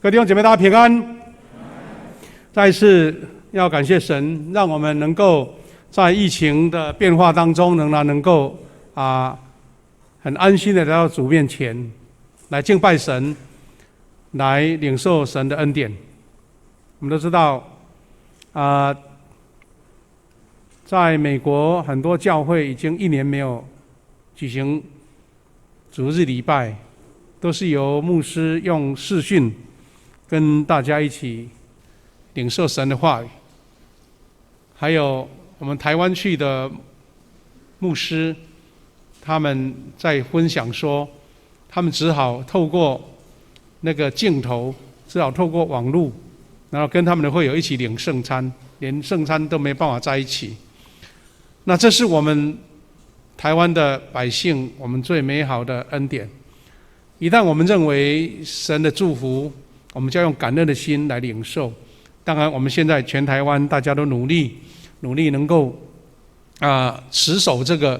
各位弟兄姐妹，大家平安。再一次要感谢神，让我们能够在疫情的变化当中，仍然能够很安心的来到主面前，来敬拜神，来领受神的恩典。我们都知道，在美国很多教会已经1年没有举行主日礼拜，都是由牧师用视讯跟大家一起领受神的话语。还有我们台湾区的牧师，他们在分享说，他们只好透过那个镜头，只好透过网络，然后跟他们的会友一起领圣餐，连圣餐都没办法在一起。那这是我们台湾的百姓，我们最美好的恩典。一旦我们认为神的祝福，我们就要用感恩的心来领受。当然，我们现在全台湾大家都努力能够持守这个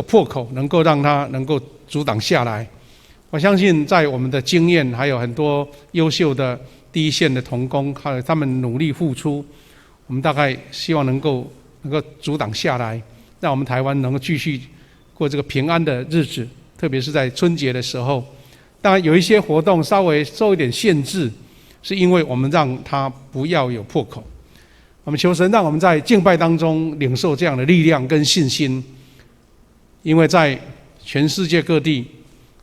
破口，能够让它能够阻挡下来。我相信在我们的经验，还有很多优秀的第一线的同工，还有他们努力付出，我们大概希望能够阻挡下来，让我们台湾能够继续过这个平安的日子。特别是在春节的时候，当然有一些活动稍微受一点限制，是因为我们让它不要有破口。我们求神让我们在敬拜当中领受这样的力量跟信心，因为在全世界各地，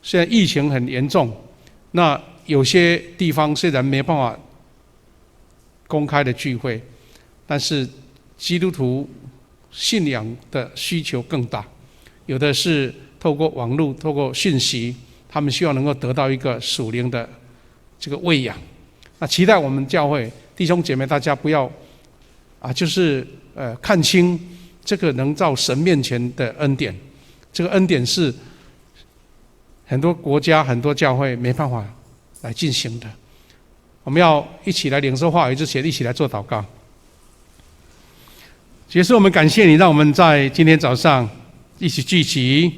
虽然疫情很严重，那有些地方虽然没办法公开的聚会，但是基督徒信仰的需求更大，有的是透过网络，透过讯息，他们希望能够得到一个属灵的这个喂养。那期待我们教会弟兄姐妹大家不要看清这个能到神面前的恩典。这个恩典是很多国家很多教会没办法来进行的。我们要一起来领受话语之前，一起来做祷告。耶稣，我们感谢你，让我们在今天早上一起聚集，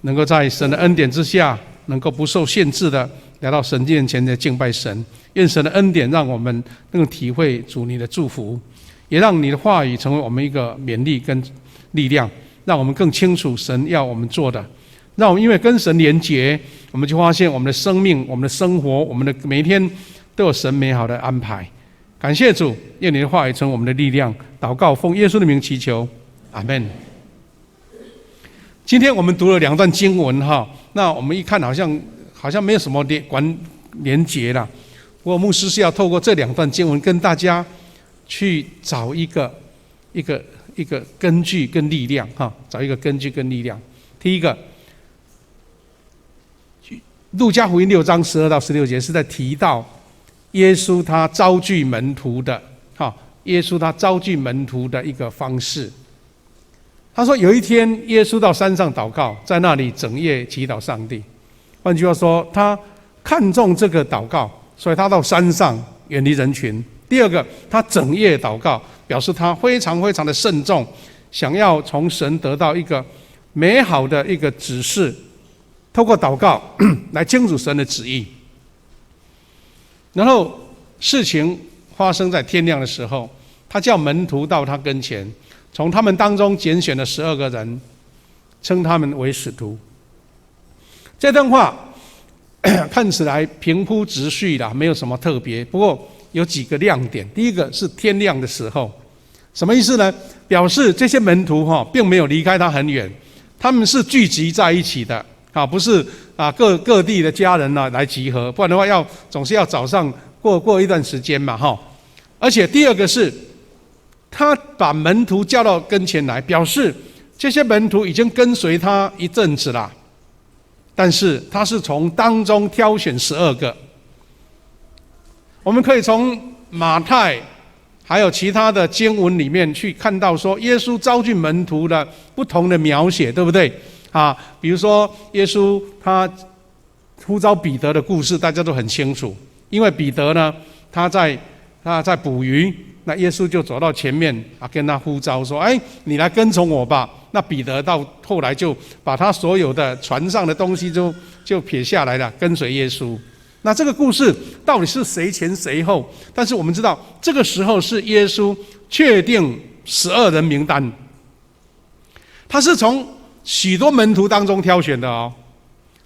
能够在神的恩典之下，能够不受限制的来到神面前的敬拜神。愿神的恩典让我们能够体会主你的祝福，也让你的话语成为我们一个勉励跟力量，让我们更清楚神要我们做的。让我们因为跟神连结，我们就发现我们的生命、我们的生活、我们的每一天都有神美好的安排。感谢主，愿你的话语成为我们的力量。祷告奉耶稣的名祈求，阿们。今天我们读了2段经文那我们一看好像没有什么连结啦。不过牧师是要透过这2段经文跟大家去找一个根据跟力量找一个根据跟力量。第一个，路加福音6章12到16节是在提到耶稣他招聚门徒的耶稣他招聚门徒的一个方式。他说有一天耶稣到山上祷告，在那里整夜祈祷上帝。换句话说，他看重这个祷告，所以他到山上远离人群。第二个，他整夜祷告，表示他非常非常的慎重，想要从神得到一个美好的一个指示，透过祷告来清楚神的旨意。然后事情发生在天亮的时候，他叫门徒到他跟前，从他们当中拣选了12个人，称他们为使徒。这段话看起来平铺直叙啦，没有什么特别，不过有几个亮点。第一个是天亮的时候，什么意思呢？表示这些门徒并没有离开他很远，他们是聚集在一起的不是各地的家人来集合，不然的话总是要早上过一段时间嘛而且第二个是，他把门徒叫到跟前来，表示这些门徒已经跟随他一阵子了，但是他是从当中挑选12个。我们可以从马太还有其他的经文里面去看到说，耶稣招聚门徒的不同的描写，对不对比如说耶稣他呼召彼得的故事大家都很清楚，因为彼得呢他在捕鱼，那耶稣就走到前面跟他呼召说，你来跟从我吧。那彼得到后来就把他所有的船上的东西就撇下来了，跟随耶稣。那这个故事到底是谁前谁后？但是我们知道，这个时候是耶稣确定12人名单，他是从许多门徒当中挑选的哦。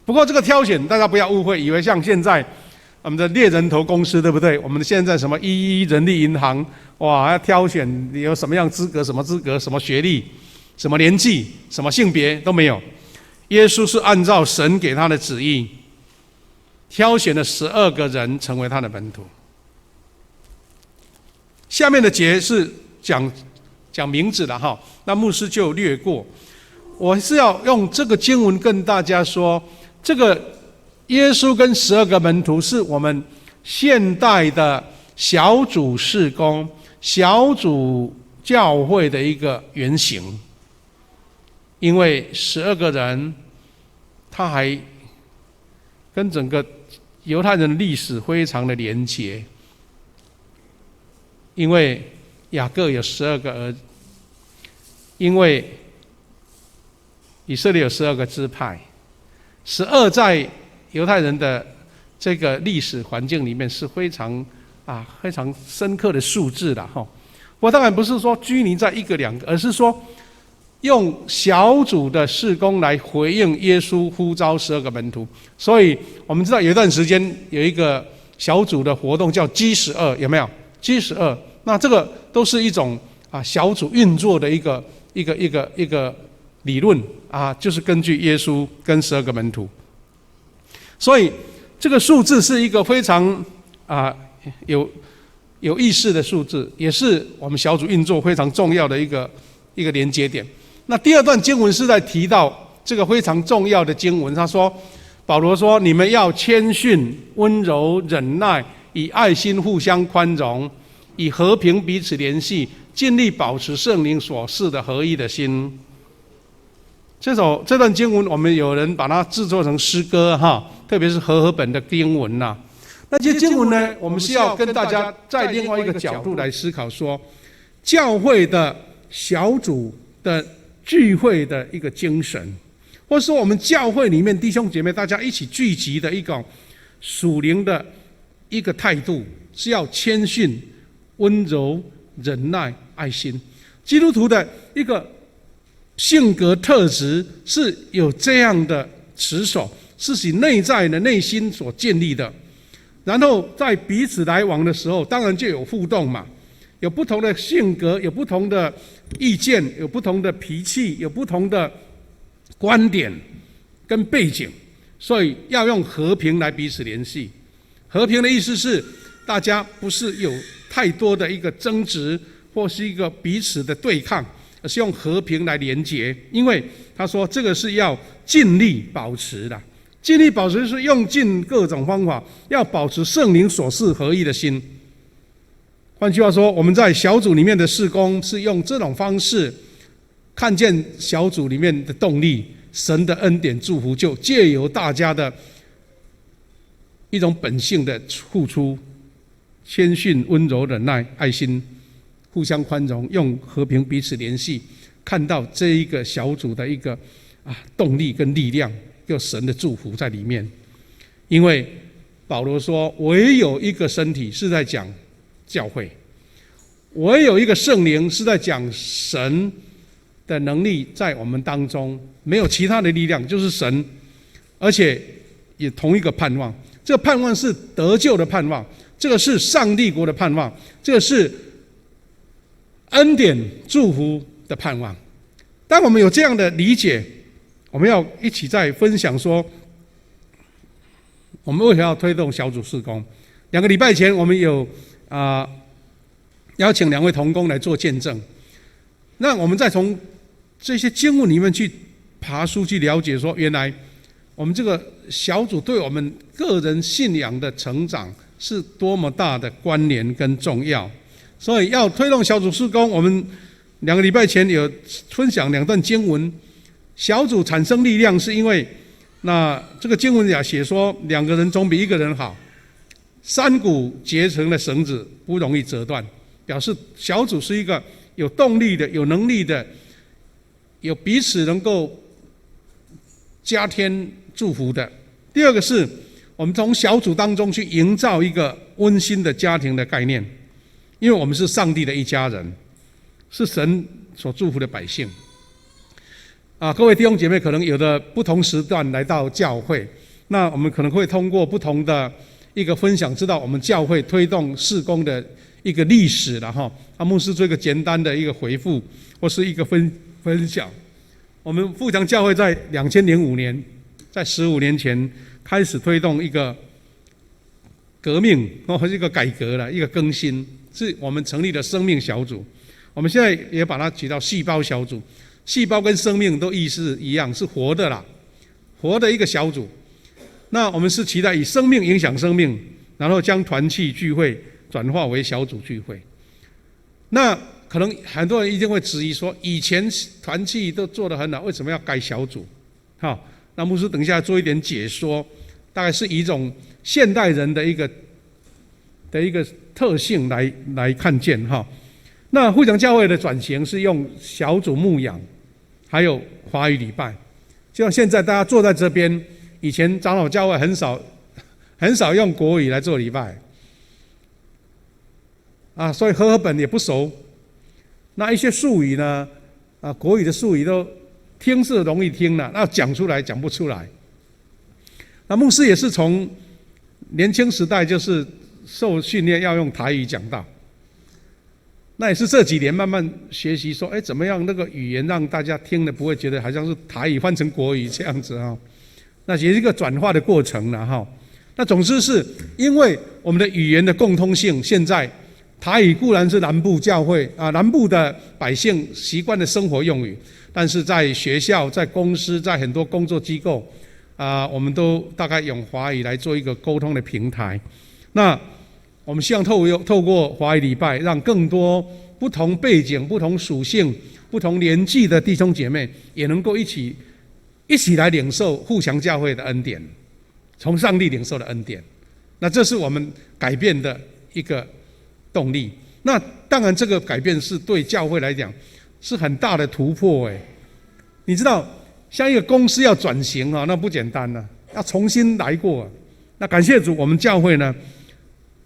不过这个挑选，大家不要误会，以为像现在我们的猎人头公司，对不对？我们现在什么11人力银行，哇，要挑选有什么样资格、什么资格、什么学历、什么年纪、什么性别都没有。耶稣是按照神给他的旨意，挑选了12个人成为他的门徒。下面的节是讲名字的哈，那牧师就略过。我是要用这个经文跟大家说，这个耶稣跟12个门徒是我们现代的小组事工、小组教会的一个原型。因为12个人，他还跟整个犹太人的历史非常的连结。因为雅各有12个儿子，因为以色列有12个支派，12在犹太人的这个历史环境里面是非常深刻的数字的哈。我当然不是说拘泥在1个2个，而是说用小组的事工来回应耶稣呼召12个门徒。所以我们知道有一段时间有一个小组的活动叫 G12， 有没有 G12？ 那这个都是一种小组运作的一个理论就是根据耶稣跟12个门徒。所以这个数字是一个非常有意思的数字，也是我们小组运作非常重要的一个连接点。那第2段经文是在提到这个非常重要的经文，他说，保罗说，你们要谦逊、温柔、忍耐，以爱心互相宽容，以和平彼此联系，尽力保持圣灵所赐的合一的心。这段经文，我们有人把它制作成诗歌哈，特别是和合本的经文呐。那这些经文呢，我们是要跟大家在另外一个角度来思考说，教会的小组的聚会的一个精神，或是说我们教会里面弟兄姐妹大家一起聚集的一种属灵的一个态度，是要谦逊、温柔、忍耐、爱心。基督徒的一个性格特质是有这样的持守，是以内在的内心所建立的。然后在彼此来往的时候，当然就有互动嘛，有不同的性格，有不同的意见，有不同的脾气，有不同的观点跟背景，所以要用和平来彼此联系。和平的意思是大家不是有太多的一个争执或是一个彼此的对抗，而是用和平来连结。因为他说这个是要尽力保持的，尽力保持是用尽各种方法，要保持圣灵所赐合一的心。换句话说，我们在小组里面的事工是用这种方式看见小组里面的动力，神的恩典祝福就借由大家的一种本性的付出，谦逊、温柔、忍耐、爱心，互相宽容，用和平彼此联系，看到这一个小组的一个动力跟力量，有神的祝福在里面。因为保罗说，唯有一个身体，是在讲教会，唯有一个圣灵，是在讲神的能力在我们当中，没有其他的力量，就是神。而且也同一个盼望，这个盼望是得救的盼望，这个是上帝国的盼望，这个是恩典祝福的盼望。当我们有这样的理解，我们要一起再分享说，我们为何要推动小组事工。2个礼拜前我们有邀请2位同工来做见证，那我们再从这些经文里面去爬书，去了解说，原来我们这个小组对我们个人信仰的成长是多么大的关联跟重要。所以要推动小组事工，我们2个礼拜前有分享2段经文。小组产生力量，是因为那这个经文也写说，2个人总比1个人好。3股结成的绳子不容易折断，表示小组是一个有动力的、有能力的、有彼此能够加添祝福的。第二个是我们从小组当中去营造一个温馨的家庭的概念，因为我们是上帝的一家人，是神所祝福的百姓。各位弟兄姐妹可能有的不同时段来到教会，那我们可能会通过不同的一个分享，知道我们教会推动事工的一个历史了哈。牧师做一个简单的一个回复，或是一个分享。我们富强教会在2005年，在15年前开始推动一个革命或是一个改革了，一个更新，是我们成立的生命小组。我们现在也把它提到细胞小组。细胞跟生命都意思一样，是活的啦，活的一个小组。那我们是期待以生命影响生命，然后将团契聚会转化为小组聚会。那可能很多人一定会质疑说，以前团契都做得很好，为什么要改小组？好，那牧师等一下做一点解说，大概是以一种现代人的一个特性来看见哈。那富强教会的转型是用小组牧养，还有华语礼拜。就像现在大家坐在这边，以前长老教会很少用国语来做礼拜，所以和合本也不熟。那一些术语呢，国语的术语都听是容易听了，那讲出来讲不出来。那牧师也是从年轻时代就是受训练要用台语讲道。那也是这几年慢慢学习说，怎么样那个语言让大家听了不会觉得好像是台语换成国语这样子啊？那也是一个转化的过程了哈。那总之是因为我们的语言的共通性，现在台语固然是南部教会南部的百姓习惯的生活用语，但是在学校、在公司、在很多工作机构我们都大概用华语来做一个沟通的平台。那我们希望透过华语礼拜，让更多不同背景、不同属性、不同年纪的弟兄姐妹，也能够一起来领受富强教会的恩典，从上帝领受的恩典。那这是我们改变的一个动力。那当然，这个改变是对教会来讲是很大的突破。你知道，像一个公司要转型那不简单了，要重新来过。那感谢主，我们教会呢，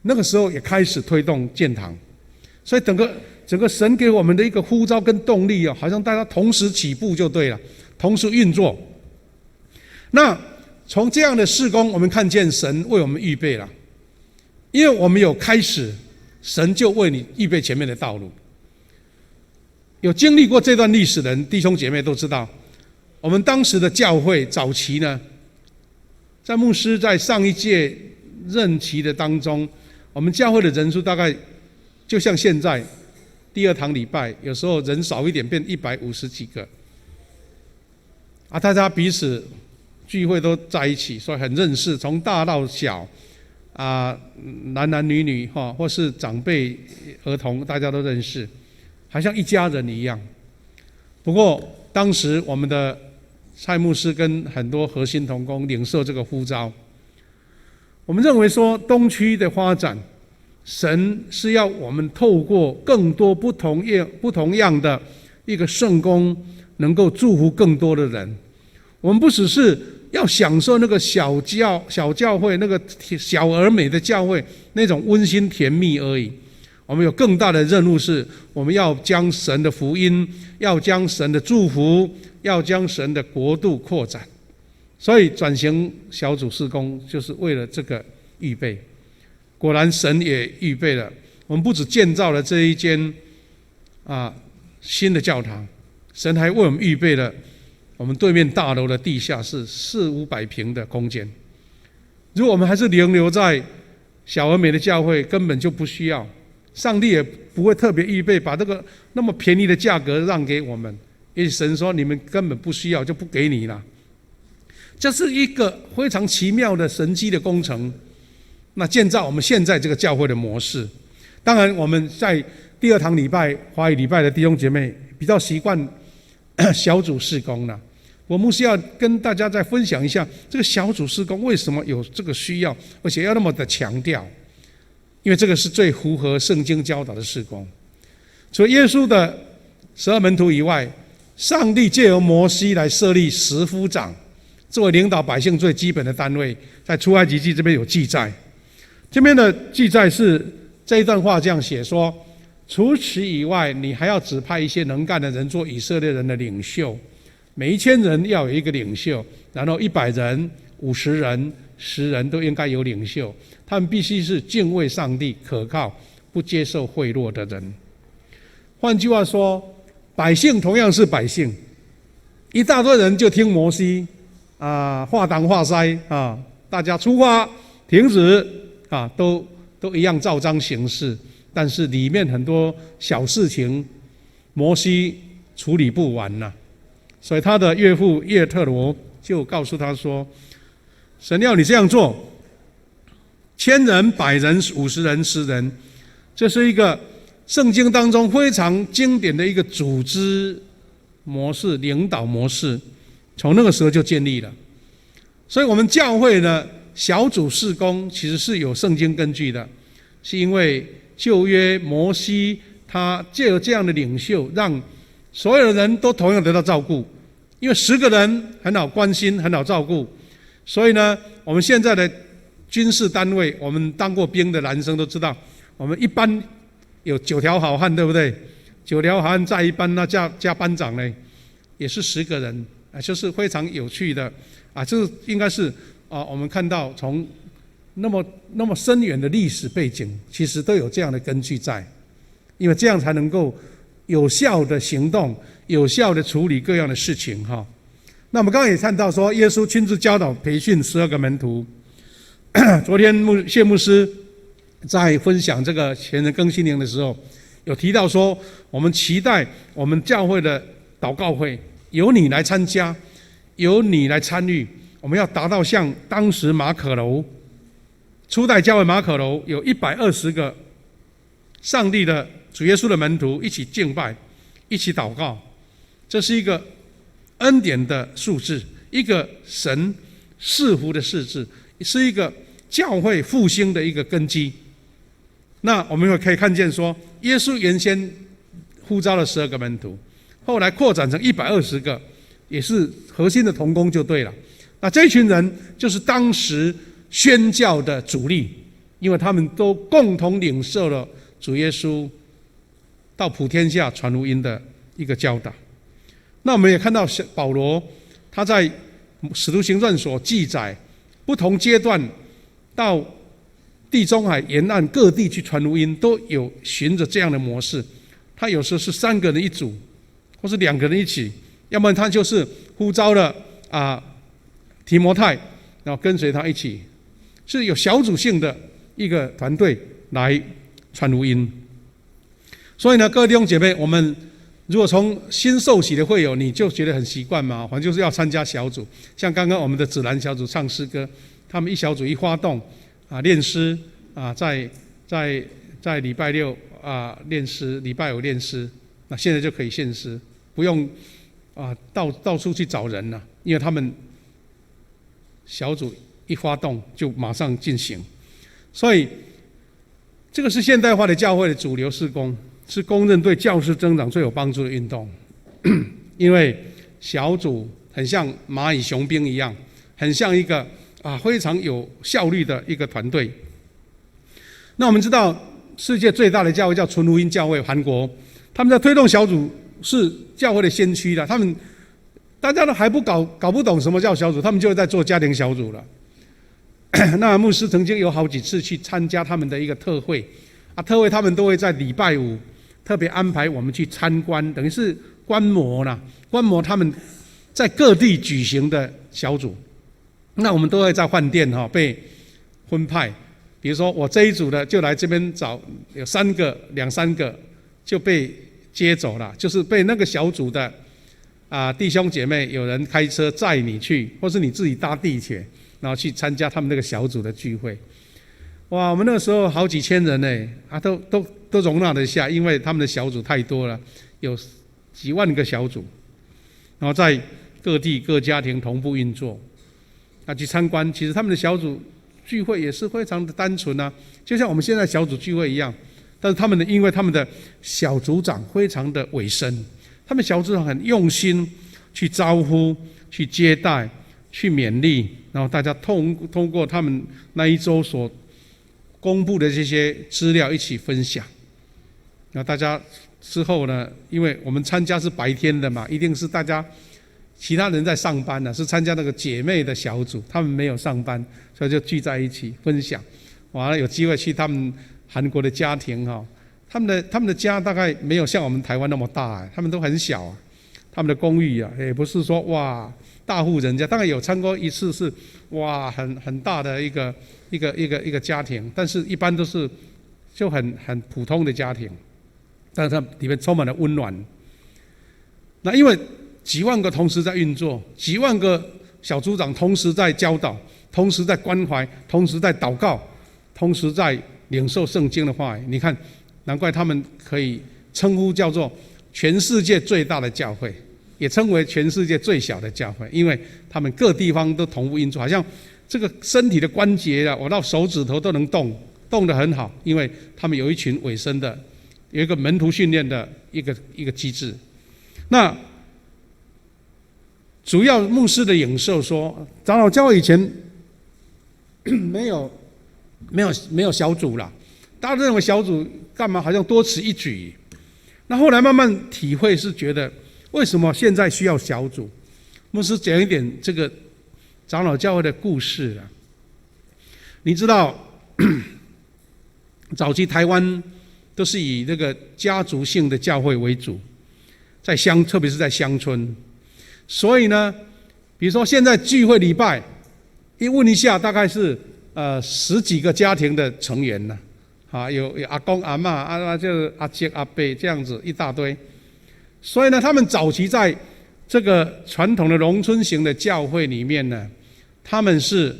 那个时候也开始推动建堂，所以整个神给我们的一个呼召跟动力好像大家同时起步就对了，同时运作。那从这样的事工，我们看见神为我们预备了，因为我们有开始，神就为你预备前面的道路。有经历过这段历史的人，弟兄姐妹都知道，我们当时的教会早期呢，在牧师在上一届任期的当中，我们教会的人数大概就像现在第二堂礼拜，有时候人少一点变150几个大家彼此聚会都在一起，所以很认识，从大到小男男女女或是长辈儿童，大家都认识，好像一家人一样。不过当时我们的蔡牧师跟很多核心同工领受这个呼召，我们认为说东区的发展，神是要我们透过更多不同样的一个圣工，能够祝福更多的人。我们不只是要享受那个小教会，那个小而美的教会那种温馨甜蜜而已，我们有更大的任务，是我们要将神的福音，要将神的祝福，要将神的国度扩展。所以转型小组事工就是为了这个预备。果然神也预备了，我们不只建造了这一间新的教堂，神还为我们预备了我们对面大楼的地下室400-500平的空间。如果我们还是停留在小而美的教会，根本就不需要，上帝也不会特别预备把这个那么便宜的价格让给我们，因为神说你们根本不需要，就不给你了。这是一个非常奇妙的神迹的工程。那建造我们现在这个教会的模式，当然我们在第二堂礼拜华语礼拜的弟兄姐妹比较习惯小组事工了。我牧师要跟大家再分享一下这个小组事工为什么有这个需要，而且要那么的强调，因为这个是最符合圣经教导的事工。除了耶稣的12门徒以外，上帝借由摩西来设立10夫长，作为领导百姓最基本的单位，在出埃及记这边有记载。这边的记载是这一段话这样写说：除此以外，你还要指派一些能干的人做以色列人的领袖，每1000人要有一个领袖，然后100人、50人、10人都应该有领袖，他们必须是敬畏上帝、可靠、不接受贿赂的人。换句话说，百姓同样是百姓，一大堆人就听摩西画当画塞大家出发停止都一样照章行事，但是里面很多小事情摩西处理不完呐，所以他的岳父叶特罗就告诉他说：神要你这样做，1000人、100人、50人、10人，这是一个圣经当中非常经典的一个组织模式、领导模式，从那个时候就建立了。所以我们教会呢，小组事工其实是有圣经根据的，是因为旧约摩西他借由这样的领袖，让所有的人都同样得到照顾，因为10个人很好关心，很好照顾。所以呢，我们现在的军事单位，我们当过兵的男生都知道，我们一般有9条好汉，对不对？9条好汉在一班，那加班长呢，也是10个人就是非常有趣的这应该是我们看到从那么深远的历史背景，其实都有这样的根据在，因为这样才能够有效的行动，有效的处理各样的事情那我们刚刚也看到说，耶稣亲自教导培训12个门徒。昨天谢牧师在分享这个前人更新营的时候，有提到说，我们期待我们教会的祷告会由你来参加，由你来参与，我们要达到像当时马可楼初代教会马可楼有120个上帝的主耶稣的门徒一起敬拜，一起祷告，这是一个恩典的数字，一个神赐福的数字，是一个教会复兴的一个根基。那我们可以看见说，耶稣原先呼召了12个门徒，后来扩展成120个，也是核心的同工就对了。那这一群人就是当时宣教的主力，因为他们都共同领受了主耶稣到普天下传福音的一个教导。那我们也看到保罗他在使徒行传所记载，不同阶段到地中海沿岸各地去传福音，都有循着这样的模式。他有时候是3个人一组，或是2个人一起，要不然他就是呼召了提摩太，然后跟随他一起，是有小组性的一个团队来传福音。所以呢，各位弟兄姐妹，我们如果从新受洗的会友，你就觉得很习惯嘛，反正就是要参加小组。像刚刚我们的紫兰小组唱诗歌，他们一小组一发动练诗在礼拜6练诗，礼拜5练诗，那现在就可以献诗，不用到处去找人了，因为他们小组一发动就马上进行。所以这个是现代化的教会的主流事工，是公认对教士增长最有帮助的运动。因为小组很像蚂蚁雄兵一样，很像一个非常有效率的一个团队。那我们知道世界最大的教会叫纯福音教会，韩国他们在推动小组是教会的先驱的，他们大家都还搞不懂什么叫小组，他们就在做家庭小组了。那牧师曾经有好几次去参加他们的一个特会特会他们都会在礼拜5特别安排我们去参观，等于是观摩他们在各地举行的小组。那我们都会在饭店被分派，比如说我这一组的就来这边找，有2、3个就被接走了，就是被那个小组的弟兄姐妹有人开车载你去，或是你自己搭地铁，然后去参加他们那个小组的聚会。哇，我们那个时候好几千人呢，都容纳得下，因为他们的小组太多了，有几万个小组，然后在各地各家庭同步运作。去参观，其实他们的小组聚会也是非常的单纯就像我们现在小组聚会一样，但是因为他们的小组长非常的委身，他们小组长很用心去招呼、去接待，去勉励，然后大家通过他们那一周所公布的这些资料一起分享。那大家之后呢，因为我们参加是白天的嘛，一定是大家其他人在上班呢，是参加那个姐妹的小组，他们没有上班，所以就聚在一起分享。完了有机会去他们韩国的家庭哈，他们的家大概没有像我们台湾那么大，他们都很小啊。他们的公寓啊，也不是说哇大户人家，当然有参过一次是哇很大的一个家庭，但是一般都是就很普通的家庭，但是它里面充满了温暖。那因为几万个同时在运作，几万个小组长同时在教导，同时在关怀，同时在祷告，同时在领受圣经的话语，你看，难怪他们可以称呼叫做全世界最大的教会，也称为全世界最小的教会，因为他们各地方都同步运作，好像这个身体的关节啊，我到手指头都能动得很好，因为他们有一群委身的，有一个门徒训练的一个机制。那主要牧师的领受说，长老教会以前没有小组啦，大家认为小组干嘛好像多此一举。那后来慢慢体会，是觉得为什么现在需要小组？牧师讲一点这个长老教会的故事啊。你知道，早期台湾都是以这个家族性的教会为主，特别是在乡村。所以呢，比如说现在聚会礼拜，一问一下，大概是10几个家庭的成员呢。有阿公阿嬷就是阿姐阿伯这样子一大堆，所以呢，他们早期在这个传统的农村型的教会里面呢，他们是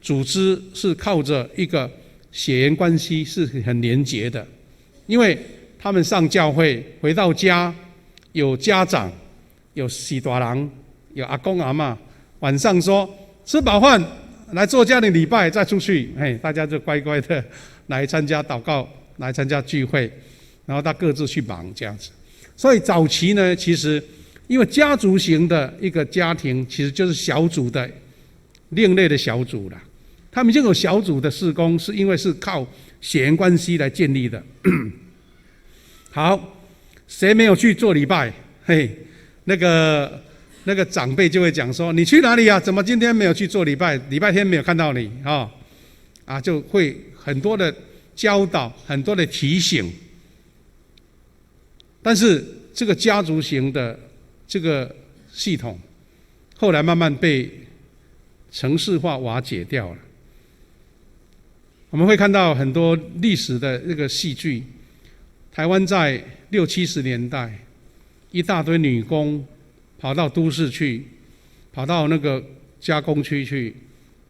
组织是靠着一个血缘关系是很连结的，因为他们上教会回到家，有家长，有洗大人，有阿公阿嬷，晚上说吃饱饭来做家庭礼拜再出去，大家就乖乖的来参加祷告，来参加聚会，然后他各自去忙这样子。所以早期呢，其实因为家族型的一个家庭，其实就是小组的另类的小组啦。他们已经有小组的事工，是因为是靠血缘关系来建立的。好，谁没有去做礼拜？那个长辈就会讲说：“你去哪里啊？怎么今天没有去做礼拜？礼拜天没有看到你啊！”就会很多的教导，很多的提醒。但是这个家族型的这个系统，后来慢慢被程式化瓦解掉了。我们会看到很多历史的这个戏剧，台湾在60、70年代，一大堆女工跑到都市去，跑到那个加工区去，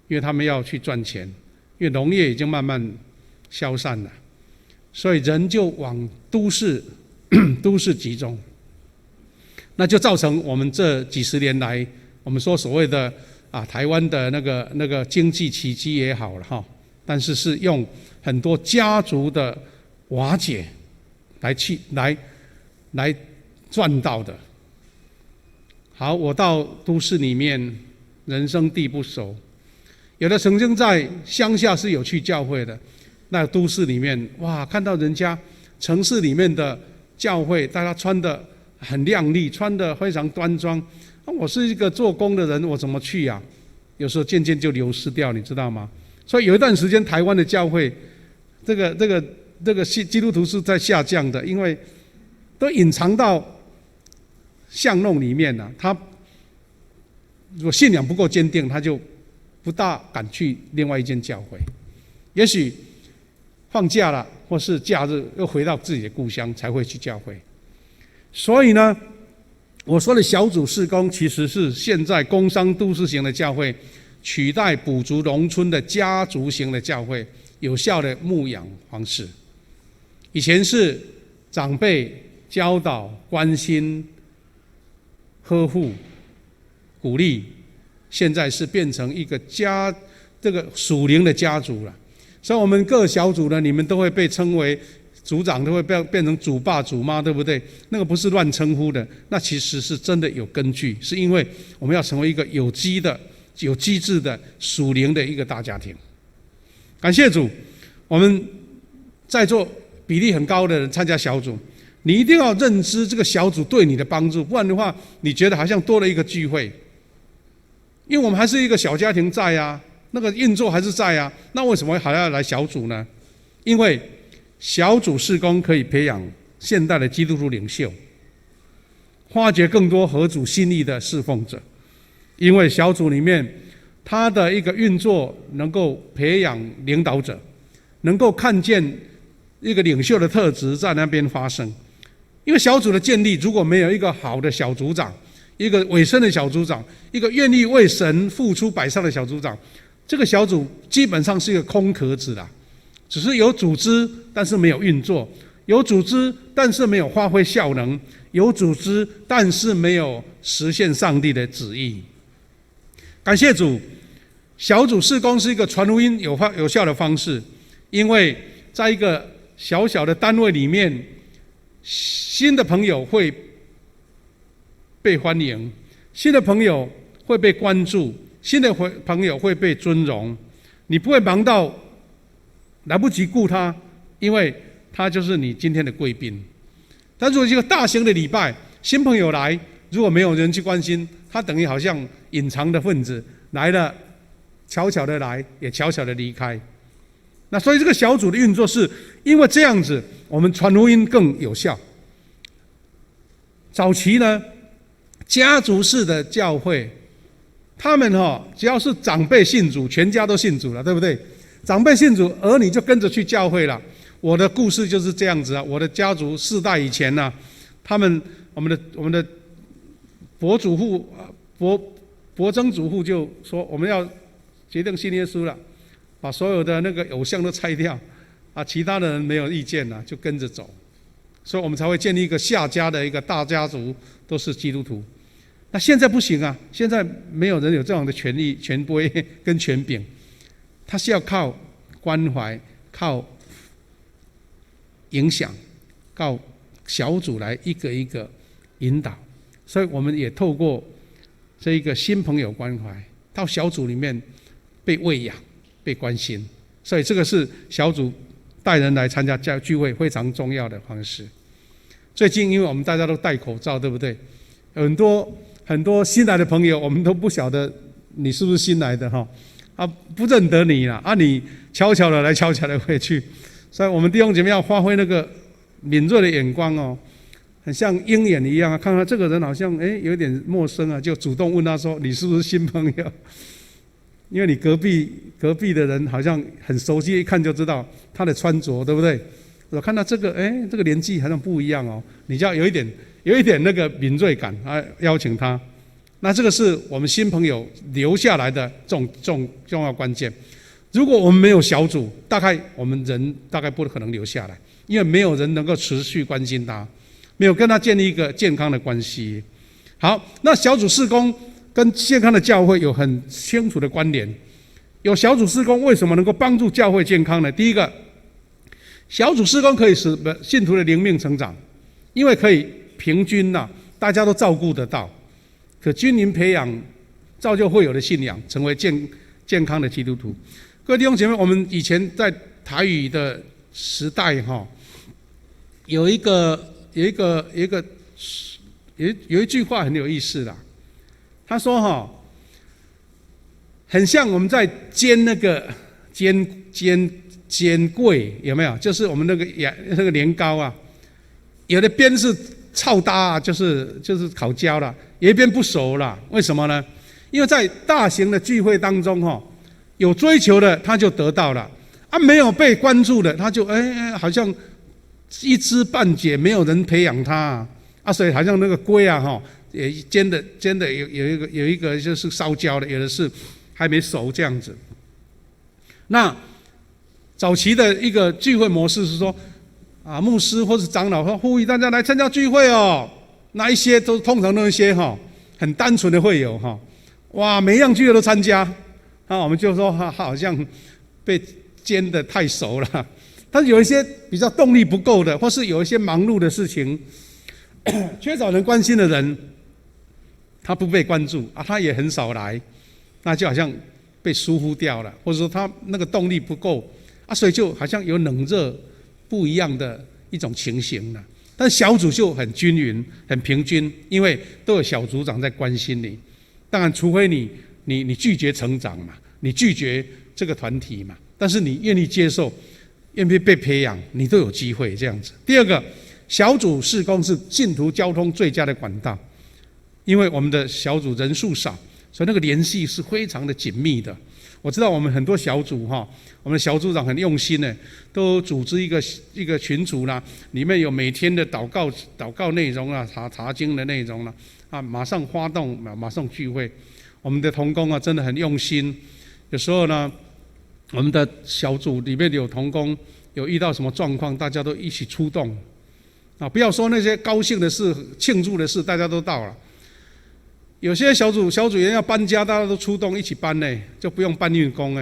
因为他们要去赚钱，因为农业已经慢慢消散了，所以人就往都市集中，那就造成我们这几十年来，我们说所谓的台湾的那个经济奇迹也好了哈，但是是用很多家族的瓦解来赚到的。好，我到都市里面，人生地不熟，有的曾经在乡下是有去教会的，那都市里面哇，看到人家城市里面的教会，大家穿得很亮丽，穿得非常端庄。我是一个做工的人，我怎么去呀？有时候渐渐就流失掉，你知道吗？所以有一段时间，台湾的教会，这个基督徒是在下降的，因为都隐藏到巷弄里面了。他如果信仰不够坚定，他就不大敢去另外一间教会。也许放假了，或是假日又回到自己的故乡，才会去教会。所以呢，我说的小组事工，其实是现在工商都市型的教会取代补足农村的家族型的教会有效的牧养方式。以前是长辈教导、关心、呵护、鼓励，现在是变成一个这个属灵的家族了。所以我们各小组呢，你们都会被称为组长，都会变成主爸主妈，对不对？那个不是乱称呼的，那其实是真的有根据，是因为我们要成为一个有机的有机制的属灵的一个大家庭。感谢主，我们在座比例很高的人参加小组，你一定要认知这个小组对你的帮助，不然的话，你觉得好像多了一个聚会。因为我们还是一个小家庭在啊，那个运作还是在啊，那为什么还要来小组呢？因为小组事工可以培养现代的基督徒领袖，发掘更多合主心意的侍奉者。因为小组里面，它的一个运作能够培养领导者，能够看见一个领袖的特质在那边发生。因为小组的建立，如果没有一个好的小组长，一个委身的小组长，一个愿意为神付出摆上的小组长，这个小组基本上是一个空壳子啦，只是有组织，但是没有运作；有组织，但是没有发挥效能；有组织，但是没有实现上帝的旨意。感谢主，小组事工是一个传福音有效的方式，因为在一个小小的单位里面，新的朋友会被欢迎，新的朋友会被关注，新的朋友会被尊荣。你不会忙到来不及顾他，因为他就是你今天的贵宾。但如果一个大型的礼拜，新朋友来，如果没有人去关心，他等于好像隐藏的分子来了，悄悄的来，也悄悄的离开。那所以这个小组的运作是因为这样子，我们传福音更有效。早期呢，家族式的教会，他们只要是长辈信主，全家都信主了，对不对？长辈信主，儿女就跟着去教会了。我的故事就是这样子啊，我的家族4代以前呢，我们的伯祖父伯曾祖父就说，我们要决定信耶稣了，把所有的那个偶像都拆掉啊，其他的人没有意见了，就跟着走。所以我们才会建立一个夏家的一个大家族，都是基督徒。那现在不行啊，现在没有人有这样的权利、权威跟权柄，他是要靠关怀、靠影响、靠小组来一个一个引导。所以我们也透过这一个新朋友关怀，到小组里面被喂养、被关心。所以这个是小组带人来参加聚会非常重要的方式。最近因为我们大家都戴口罩，对不对？很多新来的朋友，我们都不晓得你是不是新来的不认得你啦，你悄悄的来，悄悄的回去。所以我们弟兄姐妹要发挥那个敏锐的眼光很像鹰眼一样看到这个人好像有点陌生啊，就主动问他说：“你是不是新朋友？”因为你隔壁的人好像很熟悉，一看就知道他的穿着，对不对？我看到这个年纪好像不一样你就要有一点那个敏锐感邀请他。那这个是我们新朋友留下来的重要关键。如果我们没有小组，我们人大概不可能留下来，因为没有人能够持续关心他，没有跟他建立一个健康的关系。好，那小组事工跟健康的教会有很清楚的关联。有小组事工为什么能够帮助教会健康呢？第一个，小组事工可以使信徒的灵命成长，因为可以平均大家都照顾得到，可均匀培养造就会有的信仰，成为健康的基督徒。各位弟兄姐妹，我们以前在台语的时代有一句话很有意思啦。他说很像我们在煎那个煎桂，有没有？就是我们那个年糕啊，有的边是臭搭就是烤焦了，有一边不熟了。为什么呢？因为在大型的聚会当中有追求的他就得到了没有被关注的他就好像一知半解，没有人培养他所以好像那个龟也煎的有一个就是烧焦的，有的是还没熟这样子。那早期的一个聚会模式是说牧师或是长老呼吁大家来参加聚会那一些通常那些很单纯的会友哇，每一样聚会都参加我们就说好像被煎得太熟了。但是有一些比较动力不够的，或是有一些忙碌的事情，缺少人关心的人，他不被关注他也很少来。那就好像被疏忽掉了，或者说他那个动力不够啊，所以就好像有冷热不一样的一种情形了。但小组就很均匀、很平均，因为都有小组长在关心你。当然，除非你拒绝成长嘛，你拒绝这个团体嘛，但是你愿意接受、愿意被培养，你都有机会这样子。第二个，小组事工是信徒交通最佳的管道，因为我们的小组人数少，所以那个联系是非常的紧密的。我知道我们很多小组我们的小组长很用心呢，都组织一个群组啦，里面有每天的祷告内容啦，查经的内容啦，马上发动，马上聚会。我们的同工真的很用心。有时候呢，我们的小组里面有同工有遇到什么状况，大家都一起出动不要说那些高兴的事、庆祝的事，大家都到了。有些小组员要搬家，大家都出动一起搬呢，就不用搬运工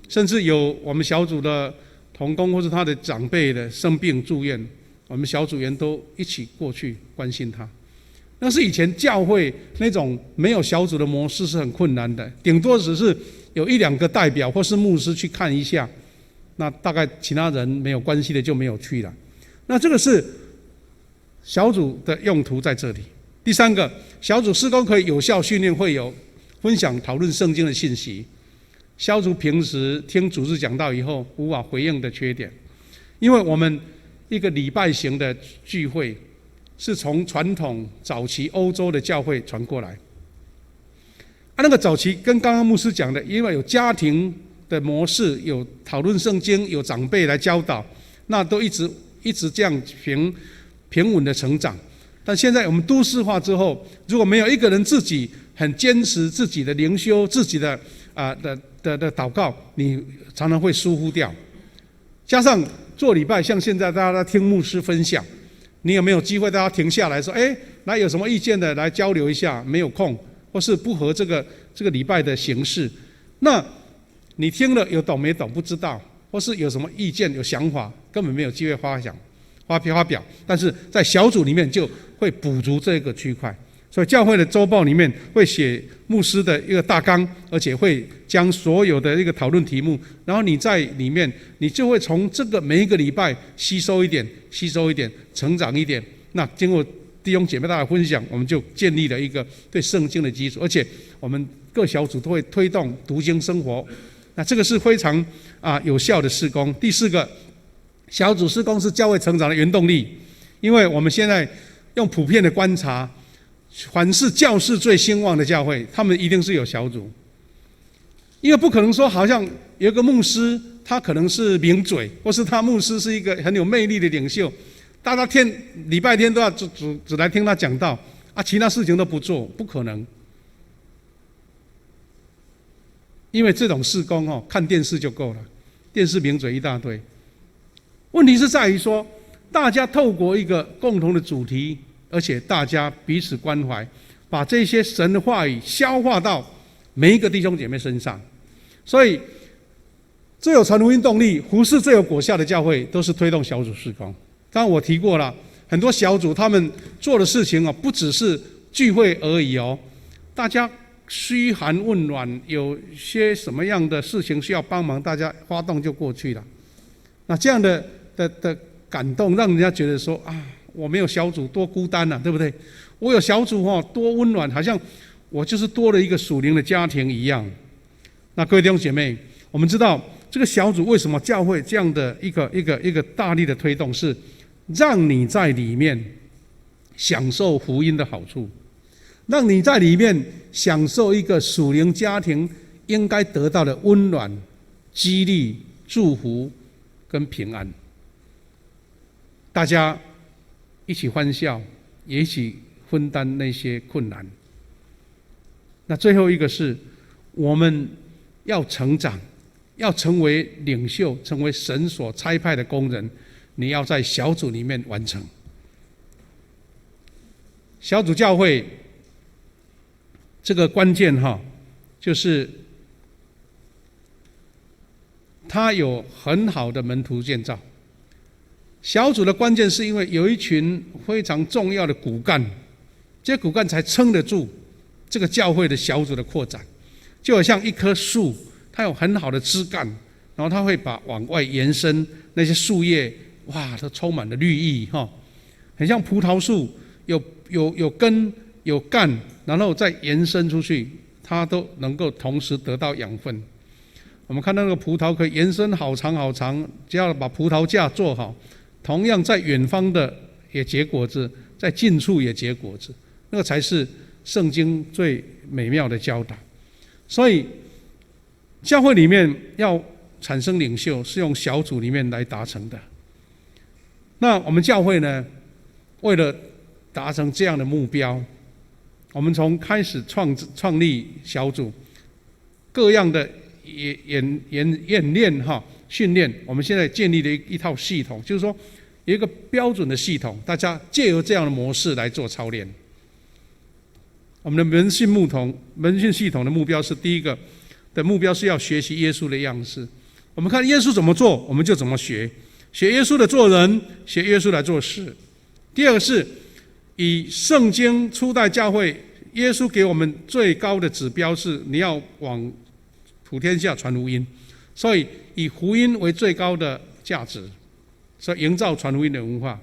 甚至有我们小组的同工或是他的长辈的生病住院，我们小组员都一起过去关心他。那是以前教会那种没有小组的模式是很困难的，顶多只是有1、2个代表或是牧师去看一下，那大概其他人没有关系的就没有去了。那这个是小组的用途在这里。第三个，小组事工可以有效训练会友，分享讨论圣经的信息。小组平时听主日讲道以后无法回应的缺点，因为我们一个礼拜型的聚会是从传统早期欧洲的教会传过来那个早期跟刚刚牧师讲的，因为有家庭的模式，有讨论圣经，有长辈来教导，那都一直这样平稳的成长。但现在我们都市化之后，如果没有一个人自己很坚持自己的灵修、自己的祷告，你常常会疏忽掉。加上做礼拜，像现在大家听牧师分享，你有没有机会大家停下来说，来有什么意见的来交流一下？没有空，或是不合这个礼拜的形式，那你听了有懂没懂不知道，或是有什么意见有想法，根本没有机会发表。但是在小组里面就会补足这个区块，所以教会的周报里面会写牧师的一个大纲，而且会将所有的一个讨论题目，然后你在里面，你就会从这个每一个礼拜吸收一点，成长一点。那经过弟兄姐妹大家分享，我们就建立了一个对圣经的基础，而且我们各小组都会推动读经生活，那这个是非常有效的事工。第四个，小组事工是教会成长的原动力，因为我们现在用普遍的观察，凡是教士最兴旺的教会，他们一定是有小组，因为不可能说好像有一个牧师，他可能是名嘴，或是他牧师是一个很有魅力的领袖，大家礼拜天都要只来听他讲道其他事情都不做，不可能。因为这种事工看电视就够了，电视名嘴一大堆。问题是在于说，大家透过一个共同的主题，而且大家彼此关怀，把这些神的话语消化到每一个弟兄姐妹身上。所以最有传福音动力、服事最有果效的教会，都是推动小组事工。当然我提过了，很多小组他们做的事情不只是聚会而已大家嘘寒问暖，有些什么样的事情需要帮忙，大家发动就过去了。那这样的感动，让人家觉得说我没有小组多孤单对不对？我有小组多温暖，好像我就是多了一个属灵的家庭一样。那各位弟兄姐妹，我们知道这个小组为什么教会这样的一个大力的推动，是让你在里面享受福音的好处，让你在里面享受一个属灵家庭应该得到的温暖、激励、祝福跟平安。大家一起欢笑，也一起分担那些困难。那最后一个是，我们要成长，要成为领袖，成为神所差派的工人，你要在小组里面完成。小组教会这个关键就是它有很好的门徒建造。小组的关键是因为有一群非常重要的骨干，这些骨干才撑得住这个教会的小组的扩展。就好像一棵树，它有很好的枝干，然后它会往外延伸，那些树叶，哇，它充满了绿意哈，很像葡萄树，有根有干，然后再延伸出去，它都能够同时得到养分。我们看到那个葡萄可以延伸好长好长，只要把葡萄架做好，同样在远方的也结果子，在近处也结果子，那个才是圣经最美妙的教导。所以教会里面要产生领袖，是用小组里面来达成的。那我们教会呢，为了达成这样的目标，我们从开始创立小组，各样的演练训练，我们现在建立了一套系统，就是说有一个标准的系统，大家借由这样的模式来做操练。我们的门训系统的目标是，第一个的目标是要学习耶稣的样式。我们看耶稣怎么做，我们就怎么学，学耶稣的做人，学耶稣来做事。第二个是以圣经初代教会，耶稣给我们最高的指标是你要往普天下传福音，所以以福音为最高的价值，所以营造传福音的文化。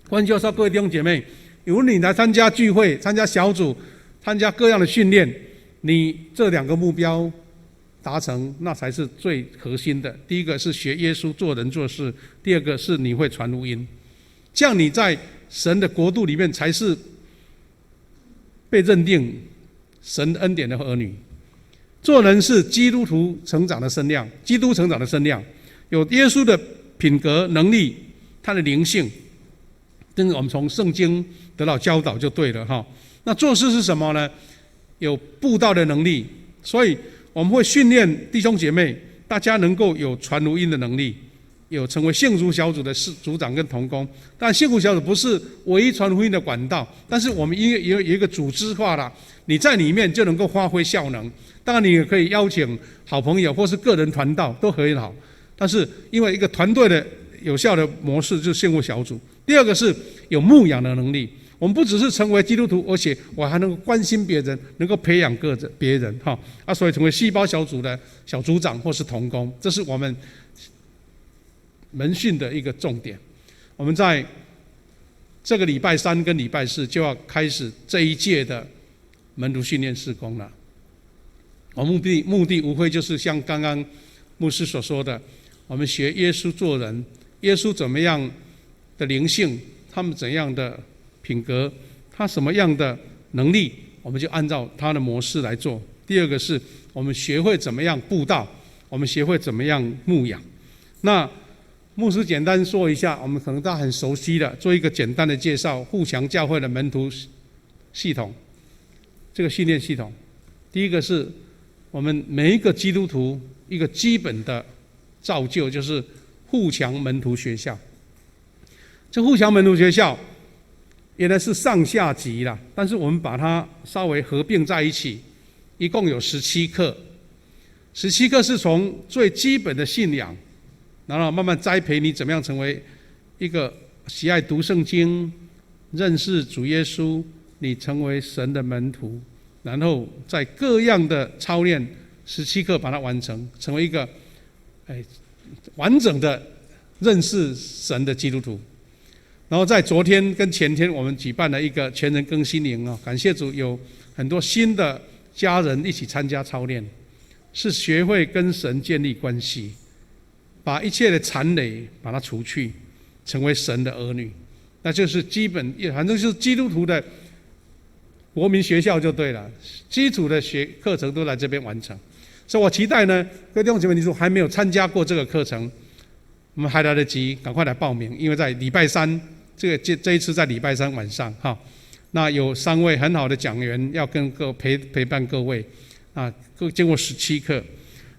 换句话说，各位弟兄姐妹，如果你来参加聚会、参加小组、参加各样的训练，你这两个目标达成，那才是最核心的。第一个是学耶稣做人做事，第二个是你会传福音，这样你在神的国度里面才是被认定神恩典的儿女。做人是基督徒成长的身量，基督成长的身量，有耶稣的品格能力，他的灵性，这是我们从圣经得到教导就对了哈。那做事是什么呢？有布道的能力，所以我们会训练弟兄姐妹，大家能够有传福音的能力，有成为幸福小组的组长跟同工。但幸福小组不是唯一传福音的管道，但是我们有一个组织化啦，你在里面就能够发挥效能。当然你也可以邀请好朋友或是个人团道都很好，但是因为一个团队的有效的模式就是幸福小组。第二个是有牧养的能力，我们不只是成为基督徒，而且我还能够关心别人，能够培养别人所以成为细胞小组的小组长或是同工，这是我们门训的一个重点。我们在这个礼拜3跟礼拜4就要开始这一届的门徒训练事工了。我目的无非就是像刚刚牧师所说的，我们学耶稣做人，耶稣怎么样的灵性，他们怎样的品格，他什么样的能力，我们就按照他的模式来做。第二个是我们学会怎么样布道，我们学会怎么样牧养。那牧师简单说一下，我们可能大家很熟悉的，做一个简单的介绍，互强教会的门徒系统，这个训练系统。第一个是我们每一个基督徒一个基本的造就，就是互强门徒学校。这互强门徒学校原来是上下级啦，但是我们把它稍微合并在一起，一共有17课。17课是从最基本的信仰，然后慢慢栽培你怎么样成为一个喜爱读圣经、认识主耶稣，你成为神的门徒，然后在各样的操练17课把它完成，成为一个完整的认识神的基督徒。然后在昨天跟前天，我们举办了一个全人更新营啊，感谢主，有很多新的家人一起参加操练，是学会跟神建立关系，把一切的残累把它除去，成为神的儿女。那就是基本，反正就是基督徒的国民学校就对了，基础的课程都来这边完成。所以我期待呢，各位弟兄姐妹，你说还没有参加过这个课程，我们还来得及，赶快来报名，因为在礼拜3。这一次在礼拜3晚上哈，那有3位很好的讲员要跟陪伴各位啊，经过17课，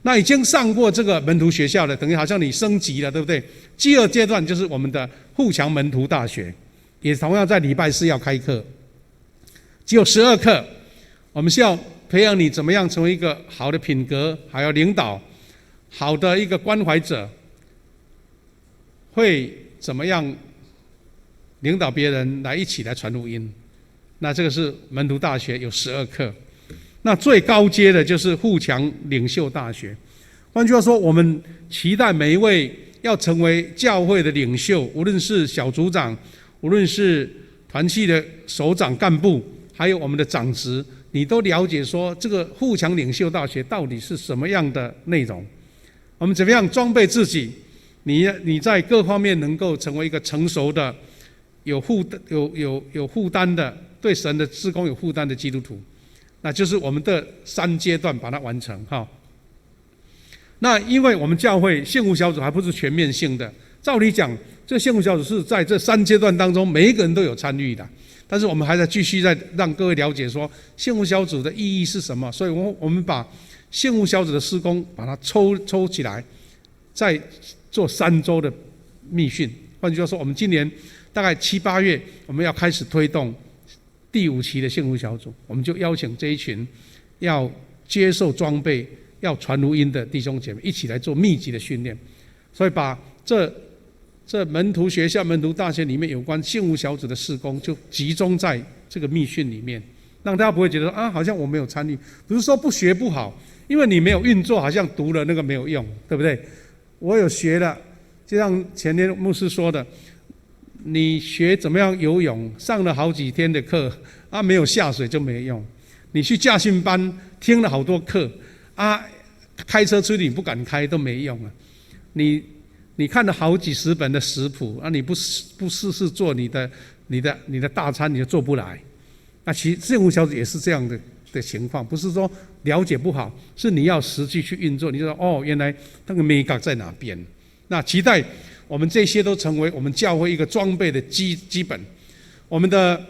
那已经上过这个门徒学校的，等于好像你升级了，对不对？第2阶段就是我们的互强门徒大学，也同样在礼拜4要开课，只有12课，我们是要培养你怎么样成为一个好的品格，还有领导，好的一个关怀者，会怎么样领导别人来一起来传福音。那这个是门徒大学有12课。那最高阶的就是富强领袖大学。换句话说，我们期待每一位要成为教会的领袖，无论是小组长，无论是团契的首长干部，还有我们的长职，你都了解说这个富强领袖大学到底是什么样的内容。我们怎么样装备自己，你在各方面能够成为一个成熟的有负担的，对神的事工有负担的基督徒，那就是我们的3阶段把它完成。那因为我们教会幸福小组还不是全面性的，照理讲这幸福小组是在这3阶段当中每一个人都有参与的，但是我们还在继续在让各位了解说幸福小组的意义是什么，所以我们把幸福小组的事工把它抽起来，再做3周的密训。换句话说，我们今年大概7、8月我们要开始推动第5期的幸福小组，我们就邀请这一群要接受装备、要传福音的弟兄姐妹一起来做密集的训练。所以把这门徒学校、门徒大学里面有关幸福小组的事工，就集中在这个密训里面，让大家不会觉得好像我没有参与。不是说不学不好，因为你没有运作，好像读了那个没有用，对不对？我有学了，就像前天牧师说的，你学怎么样游泳，上了好几天的课没有下水就没用。你去驾训班听了好多课开车出去你不敢开都没用啊。你看了好几十本的食谱你不试试做你的大餐，你就做不来。那其实幸福小组也是这样的情况，不是说了解不好，是你要实际去运作，你就说原来那个美感在哪边。那期待我们这些都成为我们教会一个装备的基本。我们的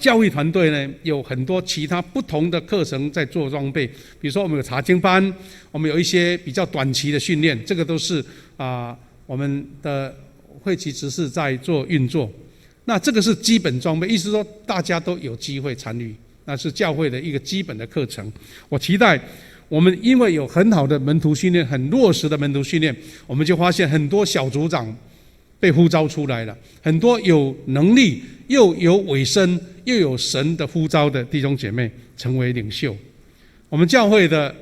教育团队呢，有很多其他不同的课程在做装备，比如说我们有查经班，我们有一些比较短期的训练，这个都是我们的会期执事在做运作。那这个是基本装备，意思说大家都有机会参与，那是教会的一个基本的课程。我期待我们因为有很好的门徒训练，很落实的门徒训练，我们就发现很多小组长被呼召出来了，很多有能力又有委身又有神的呼召的弟兄姐妹成为领袖。我们教会的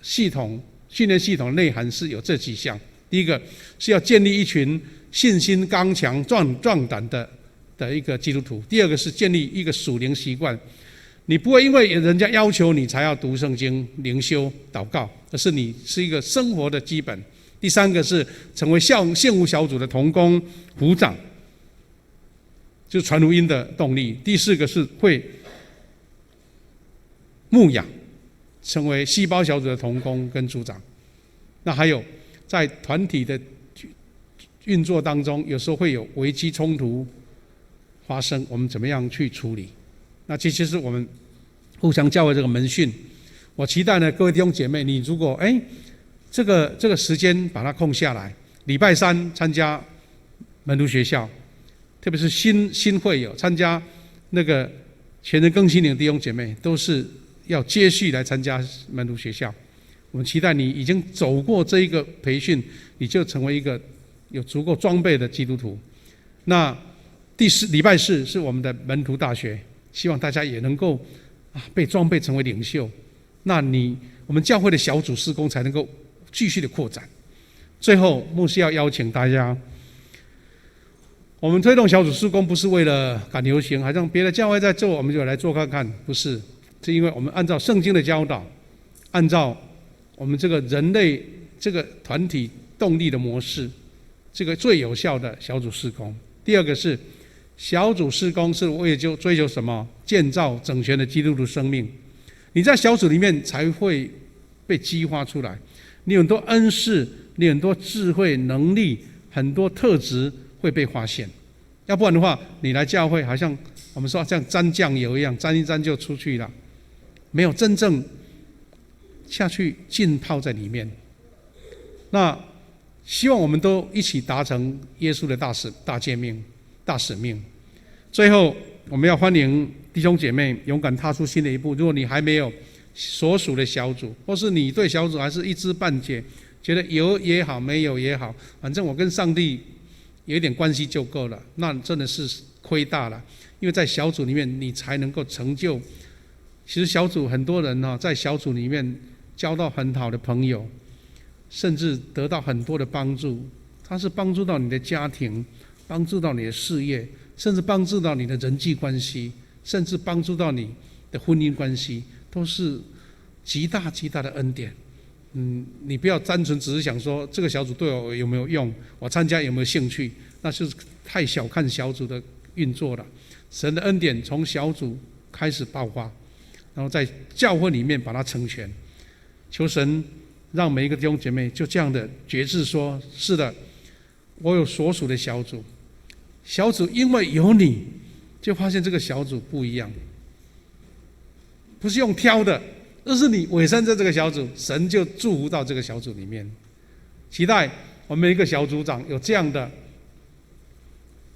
训练系统内涵是有这几项：第一个是要建立一群信心刚强壮胆的一个基督徒；第二个是建立一个属灵习惯，你不会因为人家要求你才要读圣经、灵修、祷告，而是你是一个生活的基本。第三个是成为幸福小组的同工辅长，就是传福音的动力。第四个是会牧养，成为细胞小组的同工跟组长。那还有在团体的运作当中，有时候会有危机冲突发生，我们怎么样去处理？那这就是我们互相教会这个门训。我期待呢，各位弟兄姐妹，你如果这个时间把它空下来，礼拜3参加门徒学校，特别是新会友参加那个全人更新营的弟兄姐妹，都是要接续来参加门徒学校。我们期待你已经走过这一个培训，你就成为一个有足够装备的基督徒。那礼拜4是我们的门徒大学，希望大家也能够被装备成为领袖。那我们教会的小组事工才能够继续的扩展。最后，牧师要邀请大家，我们推动小组事工不是为了赶流行，好像别的教会在做，我们就来做看看，不是，是因为我们按照圣经的教导，按照我们这个人类这个团体动力的模式，这个最有效的小组事工。第二个是小组事工是为了追求什么？建造整全的基督徒生命。你在小组里面才会被激发出来，你有很多恩赐，你有很多智慧能力，很多特质会被发现。要不然的话，你来教会好像我们说像沾酱油一样，沾一沾就出去了，没有真正下去浸泡在里面。那希望我们都一起达成耶稣的大使命。最后，我们要欢迎弟兄姐妹勇敢踏出新的一步。如果你还没有所属的小组，或是你对小组还是一知半解，觉得有也好，没有也好，反正我跟上帝有一点关系就够了，那真的是亏大了。因为在小组里面，你才能够成就其实小组很多人在小组里面交到很好的朋友，甚至得到很多的帮助。它是帮助到你的家庭，帮助到你的事业，甚至帮助到你的人际关系，甚至帮助到你的婚姻关系，都是极大极大的恩典。你不要单纯只是想说这个小组对我有没有用，我参加有没有兴趣，那就是太小看小组的运作了。神的恩典从小组开始爆发，然后在教会里面把它成全。求神让每一个弟兄姐妹就这样的决志说：是的，我有所属的小组，小组因为有你，就发现这个小组不一样，不是用挑的，而是你委身在这个小组，神就祝福到这个小组里面。期待我们每一个小组长有这样的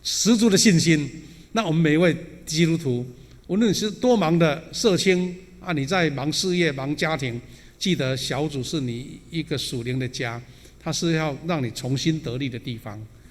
十足的信心。那我们每一位基督徒，无论你是多忙的社青你在忙事业、忙家庭，记得小组是你一个属灵的家，它是要让你重新得力的地方。